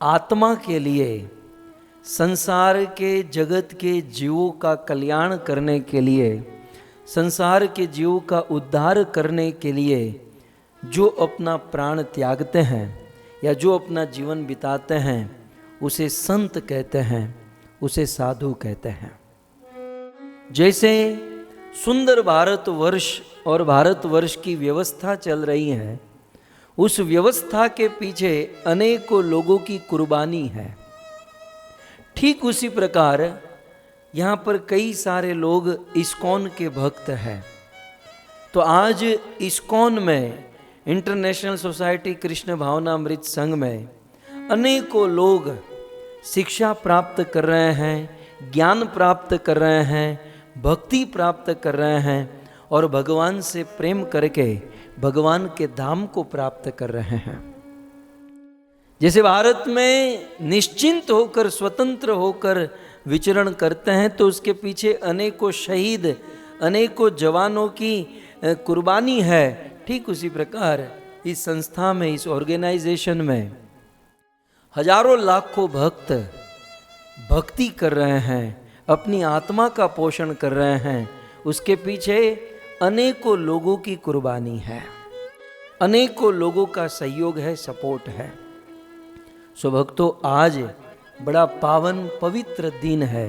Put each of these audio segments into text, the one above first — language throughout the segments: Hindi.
आत्मा के लिए, संसार के जगत के जीवों का कल्याण करने के लिए, संसार के जीवों का उद्धार करने के लिए जो अपना प्राण त्यागते हैं या जो अपना जीवन बिताते हैं उसे संत कहते हैं, उसे साधु कहते हैं। जैसे सुंदर भारतवर्ष और भारतवर्ष की व्यवस्था चल रही है, उस व्यवस्था के पीछे अनेकों लोगों की कुर्बानी है। ठीक उसी प्रकार यहाँ पर कई सारे लोग इस्कॉन के भक्त हैं। तो आज इस्कॉन में, इंटरनेशनल सोसाइटी कृष्ण भावनामृत संघ में अनेकों लोग शिक्षा प्राप्त कर रहे हैं, ज्ञान प्राप्त कर रहे हैं, भक्ति प्राप्त कर रहे हैं और भगवान से प्रेम करके भगवान के धाम को प्राप्त कर रहे हैं। जैसे भारत में निश्चिंत होकर, स्वतंत्र होकर विचरण करते हैं तो उसके पीछे अनेकों शहीद, अनेकों जवानों की कुर्बानी है। ठीक उसी प्रकार इस संस्था में, इस ऑर्गेनाइजेशन में हजारों लाखों भक्त भक्ति कर रहे हैं, अपनी आत्मा का पोषण कर रहे हैं। उसके पीछे अनेकों लोगों की कुर्बानी है, अनेकों लोगों का सहयोग है, सपोर्ट है। सो भक्तों, आज बड़ा पावन पवित्र दिन है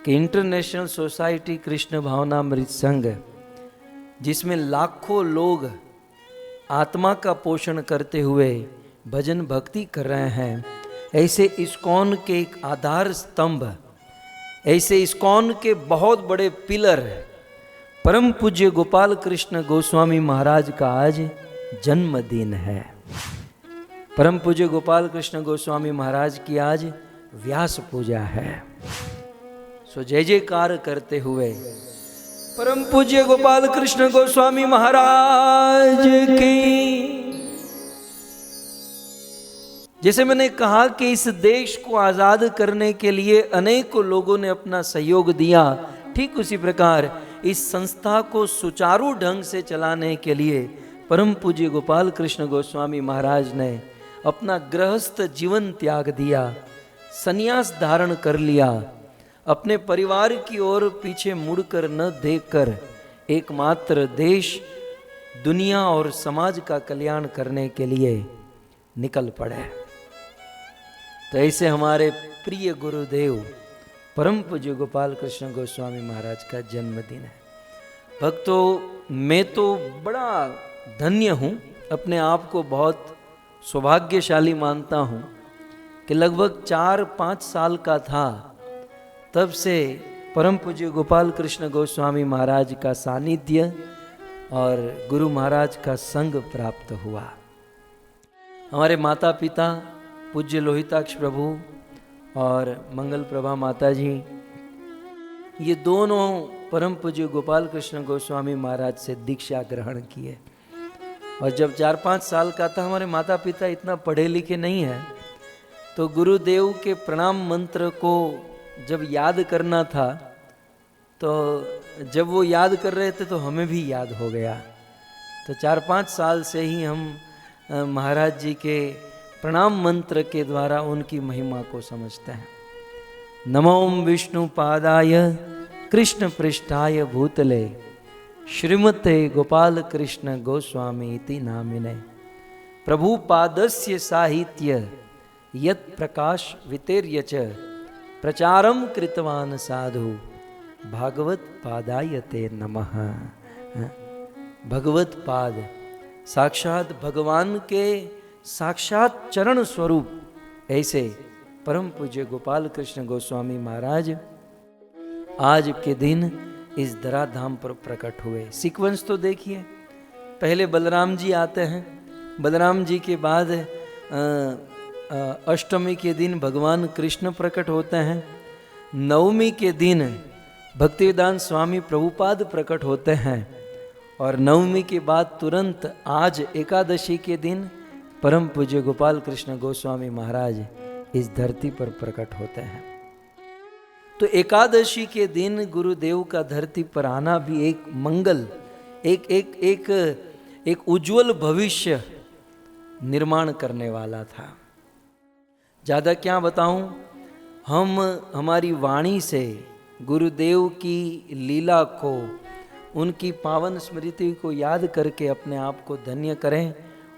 कि इंटरनेशनल सोसाइटी कृष्ण भावनामृत संघ, जिसमें लाखों लोग आत्मा का पोषण करते हुए भजन भक्ति कर रहे हैं, ऐसे इस्कॉन के एक आधार स्तंभ, ऐसे इस्कॉन के बहुत बड़े पिलर परम पूज्य गोपाल कृष्ण गोस्वामी महाराज का आज जन्मदिन है। परम पूज्य गोपाल कृष्ण गोस्वामी महाराज की आज व्यास पूजा है। सो जय जयकार करते हुए परम पूज्य गोपाल कृष्ण गोस्वामी महाराज की। जैसे मैंने कहा कि इस देश को आजाद करने के लिए अनेकों लोगों ने अपना सहयोग दिया, ठीक उसी प्रकार इस संस्था को सुचारू ढंग से चलाने के लिए परम पूज्य गोपाल कृष्ण गोस्वामी महाराज ने अपना गृहस्थ जीवन त्याग दिया, संन्यास धारण कर लिया। अपने परिवार की ओर पीछे मुड़कर न देखकर एकमात्र देश, दुनिया और समाज का कल्याण करने के लिए निकल पड़े। तो ऐसे हमारे प्रिय गुरुदेव परम पूज्य गोपाल कृष्ण गोस्वामी महाराज का जन्मदिन है। भक्तों, मैं तो बड़ा धन्य हूँ, अपने आप को बहुत सौभाग्यशाली मानता हूँ कि लगभग 4-5 साल का था तब से परम पूज्य गोपाल कृष्ण गोस्वामी महाराज का सानिध्य और गुरु महाराज का संग प्राप्त हुआ। हमारे माता पिता पूज्य लोहिताक्ष प्रभु और मंगल प्रभा माता जी, ये दोनों परम पूज्य गोपाल कृष्ण गोस्वामी महाराज से दीक्षा ग्रहण किए। और जब 4-5 साल का था, हमारे माता पिता इतना पढ़े लिखे नहीं हैं, तो गुरुदेव के प्रणाम मंत्र को जब याद करना था, तो जब वो याद कर रहे थे तो हमें भी याद हो गया। तो 4-5 साल से ही हम महाराज जी के प्रणाम मंत्र के द्वारा उनकी महिमा को समझते हैं। नमो विष्णु पादाय कृष्ण पृष्ठाय भूतले श्रीमते गोपाल कृष्ण गोस्वामी इति नामिने। प्रभु पादस्य साहित्य यत् प्रकाश वितेर्य च प्रचारम कृतवान साधु भागवत पादाय ते नमः। भगवत पाद साक्षात भगवान के साक्षात चरण स्वरूप, ऐसे परम पूज्य गोपाल कृष्ण गोस्वामी महाराज आज के दिन इस धराधाम पर प्रकट हुए। सीक्वेंस तो देखिए, पहले बलराम जी आते हैं, बलराम जी के बाद अष्टमी के दिन भगवान कृष्ण प्रकट होते हैं, नवमी के दिन भक्तिवेदांत स्वामी प्रभुपाद प्रकट होते हैं और नवमी के बाद तुरंत आज एकादशी के दिन परम पूज्य गोपाल कृष्ण गोस्वामी महाराज इस धरती पर प्रकट होते हैं। तो एकादशी के दिन गुरुदेव का धरती पर आना भी एक मंगल, एक उज्जवल भविष्य निर्माण करने वाला था। ज़्यादा क्या बताऊं, हम हमारी वाणी से गुरुदेव की लीला को, उनकी पावन स्मृति को याद करके अपने आप को धन्य करें,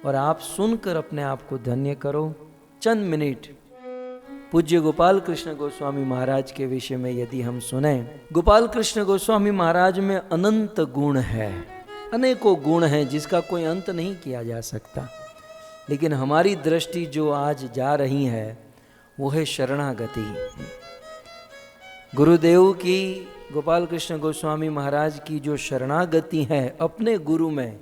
और आप सुनकर अपने आप को धन्य करो। चंद मिनट पूज्य गोपाल कृष्ण गोस्वामी महाराज के विषय में यदि हम सुने, गोपाल कृष्ण गोस्वामी महाराज में अनंत गुण है, अनेकों गुण हैं जिसका कोई अंत नहीं किया जा सकता। लेकिन हमारी दृष्टि जो आज जा रही है वो है शरणागति। गुरुदेव की, गोपाल कृष्ण गोस्वामी महाराज की जो शरणागति है अपने गुरु में,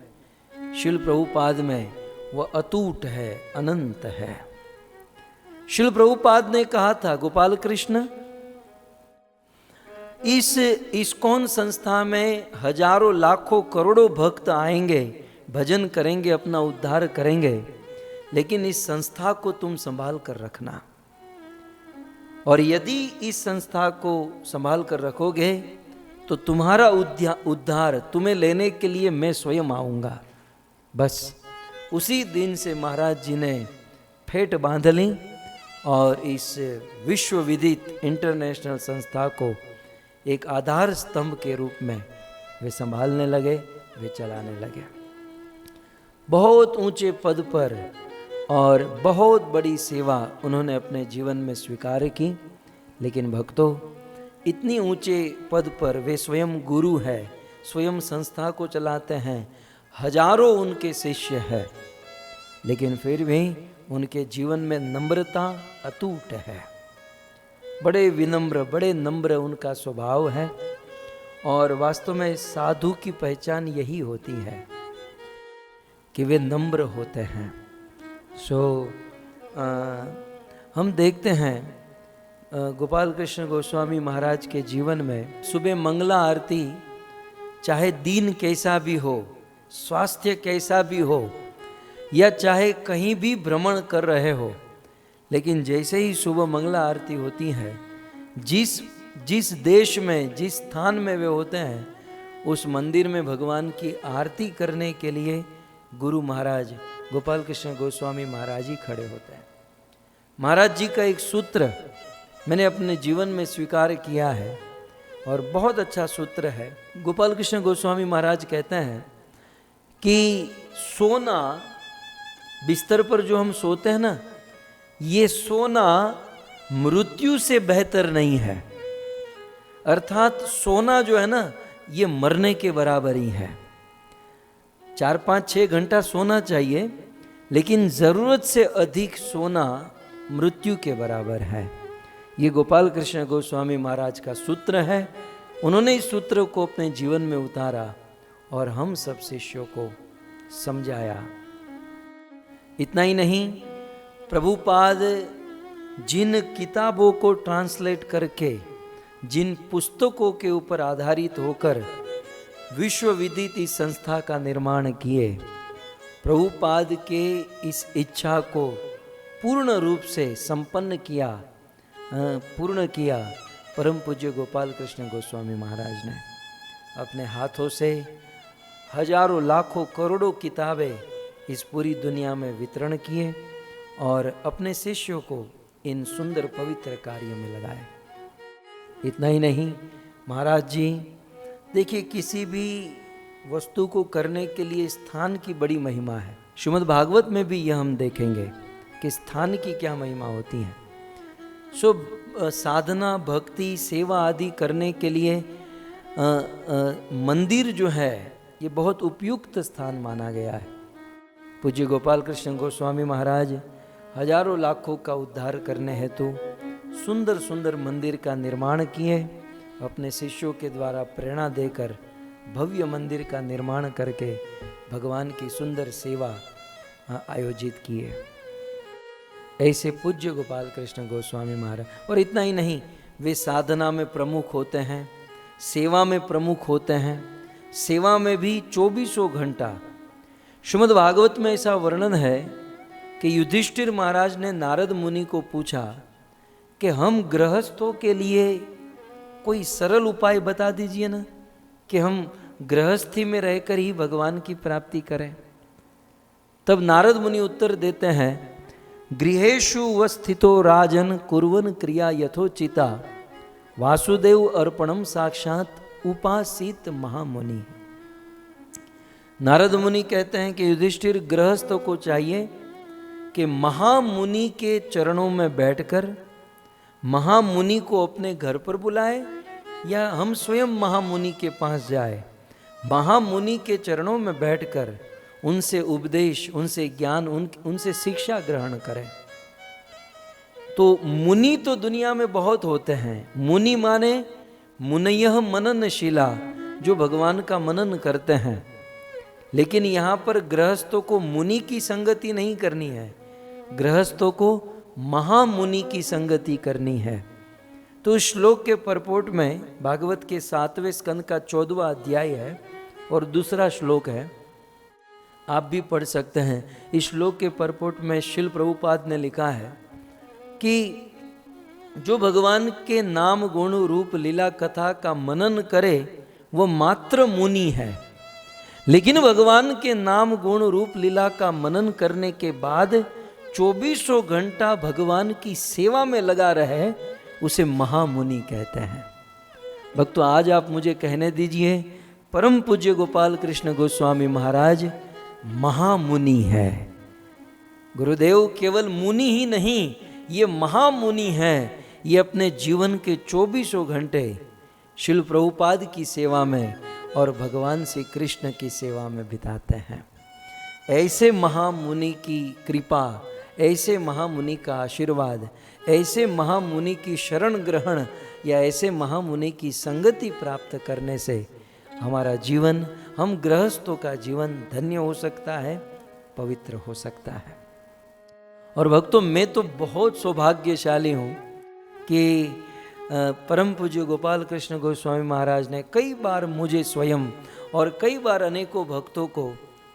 शिल प्रभुपाद में, वह अटूट है, अनंत है। शिल प्रभुपाद ने कहा था, गोपाल कृष्ण, इस इस्कॉन संस्था में हजारों लाखों करोड़ों भक्त आएंगे, भजन करेंगे, अपना उद्धार करेंगे, लेकिन इस संस्था को तुम संभाल कर रखना, और यदि इस संस्था को संभाल कर रखोगे तो तुम्हारा उद्धार तुम्हें लेने के लिए मैं स्वयं आऊंगा। बस उसी दिन से महाराज जी ने फेट बांध ली और इस विश्व विदित इंटरनेशनल संस्था को एक आधार स्तंभ के रूप में वे संभालने लगे, वे चलाने लगे। बहुत ऊंचे पद पर और बहुत बड़ी सेवा उन्होंने अपने जीवन में स्वीकार की। लेकिन भक्तों, इतनी ऊंचे पद पर वे स्वयं गुरु है, स्वयं संस्था को चलाते हैं, हजारों उनके शिष्य हैं, लेकिन फिर भी उनके जीवन में नम्रता अटूट है। बड़े विनम्र, बड़े नम्र उनका स्वभाव है, और वास्तव में साधु की पहचान यही होती है कि वे नम्र होते हैं। हम देखते हैं गोपाल कृष्ण गोस्वामी महाराज के जीवन में सुबह मंगला आरती, चाहे दिन कैसा भी हो, स्वास्थ्य कैसा भी हो, या चाहे कहीं भी भ्रमण कर रहे हो, लेकिन जैसे ही सुबह मंगला आरती होती है, जिस देश में, जिस स्थान में वे होते हैं, उस मंदिर में भगवान की आरती करने के लिए गुरु महाराज गोपाल कृष्ण गोस्वामी महाराज ही खड़े होते हैं। महाराज जी का एक सूत्र मैंने अपने जीवन में स्वीकार किया है, और बहुत अच्छा सूत्र है। गोपाल कृष्ण गोस्वामी महाराज कहते हैं कि सोना, बिस्तर पर जो हम सोते हैं ना, ये सोना मृत्यु से बेहतर नहीं है। अर्थात सोना जो है ना, ये मरने के बराबर ही है। 4-5-6 घंटा सोना चाहिए, लेकिन जरूरत से अधिक सोना मृत्यु के बराबर है। ये गोपाल कृष्ण गोस्वामी महाराज का सूत्र है। उन्होंने इस सूत्र को अपने जीवन में उतारा और हम सब शिष्यों को समझाया। इतना ही नहीं, प्रभुपाद जिन किताबों को ट्रांसलेट करके, जिन पुस्तकों के ऊपर आधारित होकर विश्व विदित इस संस्था का निर्माण किए, प्रभुपाद के इस इच्छा को पूर्ण रूप से संपन्न किया, पूर्ण किया परम पूज्य गोपाल कृष्ण गोस्वामी महाराज ने। अपने हाथों से हजारों लाखों करोड़ों किताबें इस पूरी दुनिया में वितरण किए और अपने शिष्यों को इन सुंदर पवित्र कार्यों में लगाए। इतना ही नहीं, महाराज जी देखिए, किसी भी वस्तु को करने के लिए स्थान की बड़ी महिमा है। श्रीमद् भागवत में भी यह हम देखेंगे कि स्थान की क्या महिमा होती है। साधना, भक्ति, सेवा आदि करने के लिए मंदिर जो है ये बहुत उपयुक्त स्थान माना गया है। पूज्य गोपाल कृष्ण गोस्वामी महाराज हजारों लाखों का उद्धार करने हेतु सुंदर सुंदर मंदिर का निर्माण किए। अपने शिष्यों के द्वारा प्रेरणा देकर भव्य मंदिर का निर्माण करके भगवान की सुंदर सेवा आयोजित किए। ऐसे पूज्य गोपाल कृष्ण गोस्वामी महाराज। और इतना ही नहीं, वे साधना में प्रमुख होते हैं, सेवा में प्रमुख होते हैं। सेवा में भी 24 घंटा। श्रीमद् भागवत में ऐसा वर्णन है कि युधिष्ठिर महाराज ने नारद मुनि को पूछा कि हम गृहस्थों के लिए कोई सरल उपाय बता दीजिए ना, कि हम गृहस्थी में रहकर ही भगवान की प्राप्ति करें। तब नारद मुनि उत्तर देते हैं, गृहेषु वस्थितो राजन कुर्वन् क्रिया यथोचिता वासुदेव अर्पणम साक्षात उपासित महामुनि। नारद मुनि कहते हैं कि युधिष्ठिर, गृहस्थों को चाहिए कि महामुनि के चरणों में बैठकर महामुनि को अपने घर पर बुलाए या हम स्वयं महामुनि के पास जाए, महामुनि के चरणों में बैठकर उनसे उपदेश, उनसे ज्ञान, उनसे शिक्षा ग्रहण करें। तो मुनि तो दुनिया में बहुत होते हैं। मुनि माने मुनयः मननशीला, जो भगवान का मनन करते हैं। लेकिन यहाँ पर गृहस्थों को मुनि की संगति नहीं करनी है, गृहस्थों को महामुनि की संगति करनी है। तो इस श्लोक के परपोट में भागवत के 7वें स्कंद का 14वां अध्याय है और दूसरा श्लोक है, आप भी पढ़ सकते हैं। इस श्लोक के परपोट में शिल प्रभुपाद ने लिखा है कि जो भगवान के नाम गुण रूप लीला कथा का मनन करे वो मात्र मुनि है, लेकिन भगवान के नाम गुण रूप लीला का मनन करने के बाद 2400 घंटा भगवान की सेवा में लगा रहे उसे महामुनि कहते हैं। भक्तों, आज आप मुझे कहने दीजिए, परम पूज्य गोपाल कृष्ण गोस्वामी महाराज महामुनि है। गुरुदेव केवल मुनि ही नहीं, ये महामुनि हैं। ये अपने जीवन के 2400 घंटे शिल प्रभुपाद की सेवा में और भगवान श्री कृष्ण की सेवा में बिताते हैं। ऐसे महामुनि की कृपा, ऐसे महामुनि का आशीर्वाद, ऐसे महामुनि की शरण ग्रहण या ऐसे महामुनि की संगति प्राप्त करने से हमारा जीवन, हम गृहस्थों का जीवन धन्य हो सकता है, पवित्र हो सकता है। और भक्तों, मैं तो बहुत सौभाग्यशाली हूँ कि परम पूज्य गोपाल कृष्ण गोस्वामी महाराज ने कई बार मुझे स्वयं और कई बार अनेकों भक्तों को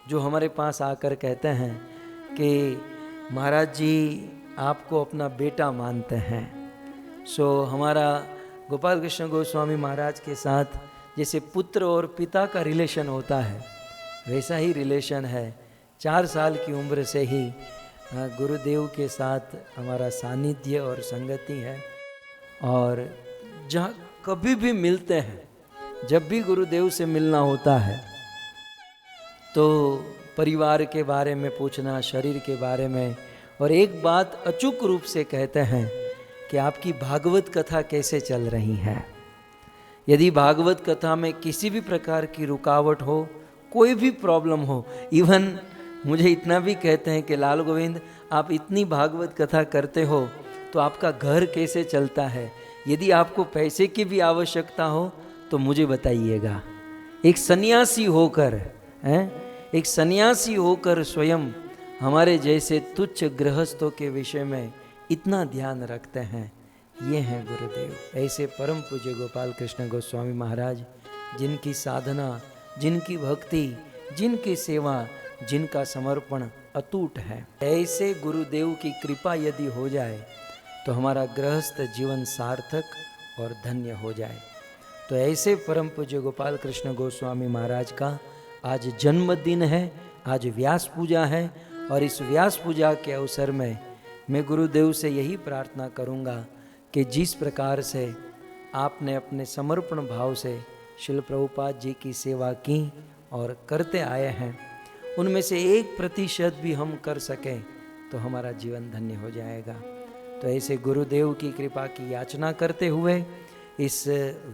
जो हमारे पास आकर कहते हैं कि महाराज जी आपको अपना बेटा मानते हैं। हमारा गोपाल कृष्ण गोस्वामी महाराज के साथ जैसे पुत्र और पिता का रिलेशन होता है, वैसा ही रिलेशन है। 4 साल की उम्र से ही गुरुदेव के साथ हमारा सानिध्य और संगति है। और जहाँ कभी भी मिलते हैं, जब भी गुरुदेव से मिलना होता है तो परिवार के बारे में पूछना, शरीर के बारे में, और एक बात अचूक रूप से कहते हैं कि आपकी भागवत कथा कैसे चल रही है। यदि भागवत कथा में किसी भी प्रकार की रुकावट हो, कोई भी प्रॉब्लम हो, इवन मुझे इतना भी कहते हैं कि लाल गोविंद आप इतनी भागवत कथा करते हो तो आपका घर कैसे चलता है, यदि आपको पैसे की भी आवश्यकता हो तो मुझे बताइएगा। एक सन्यासी होकर एक सन्यासी होकर स्वयं हमारे जैसे तुच्छ गृहस्थों के विषय में इतना ध्यान रखते हैं, ये हैं गुरुदेव। ऐसे परम पूज्य गोपाल कृष्ण गोस्वामी महाराज, जिनकी साधना, जिनकी भक्ति, जिनकी सेवा, जिनका समर्पण अटूट है। ऐसे गुरुदेव की कृपा यदि हो जाए तो हमारा गृहस्थ जीवन सार्थक और धन्य हो जाए। तो ऐसे परम पूज्य गोपाल कृष्ण गोस्वामी महाराज का आज जन्मदिन है, आज व्यास पूजा है। और इस व्यास पूजा के अवसर में मैं गुरुदेव से यही प्रार्थना करूंगा कि जिस प्रकार से आपने अपने समर्पण भाव से शिल प्रभुपाद जी की सेवा की और करते आए हैं, उनमें से 1% भी हम कर सकें तो हमारा जीवन धन्य हो जाएगा। तो ऐसे गुरुदेव की कृपा की याचना करते हुए इस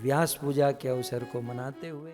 व्यास पूजा के अवसर को मनाते हुए